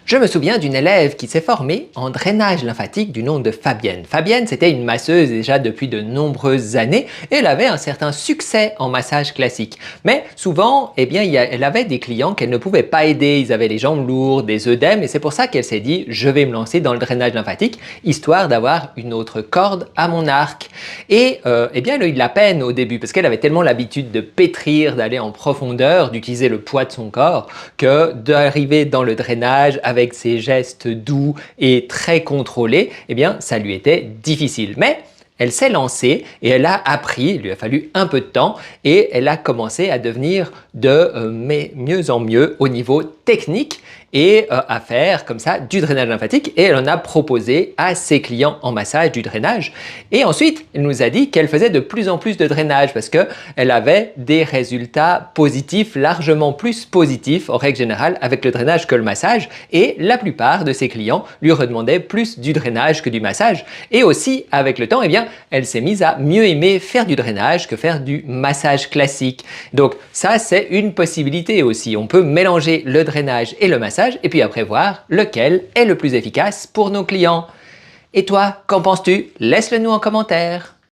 Je me souviens d'une élève qui s'est formée en drainage lymphatique du nom de Fabienne. Fabienne, c'était une masseuse déjà depuis de nombreuses années et elle avait un certain succès en massage classique. Mais souvent, elle avait des clients qu'elle ne pouvait pas aider. Ils avaient les jambes lourdes, des œdèmes et c'est pour ça qu'elle s'est dit « je vais me lancer dans le drainage lymphatique histoire d'avoir une autre corde à mon arc ». Et elle a eu de la peine au début parce qu'elle avait tellement l'habitude de pétrir, d'aller en profondeur, d'utiliser le poids de son corps que d'arriver dans le drainage avec ses gestes doux et très contrôlés, ça lui était difficile. Mais elle s'est lancée et elle a appris, il lui a fallu un peu de temps et elle a commencé à devenir de mieux en mieux au niveau technique et à faire comme ça du drainage lymphatique et elle en a proposé à ses clients en massage du drainage. Et ensuite, elle nous a dit qu'elle faisait de plus en plus de drainage parce qu'elle avait des résultats positifs, largement plus positifs en règle générale avec le drainage que le massage et la plupart de ses clients lui redemandaient plus du drainage que du massage. Et aussi avec le temps, elle s'est mise à mieux aimer faire du drainage que faire du massage classique. Donc ça, c'est une possibilité aussi. On peut mélanger le drainage et le massage et puis après voir lequel est le plus efficace pour nos clients. Et toi, qu'en penses-tu? Laisse-le nous en commentaire.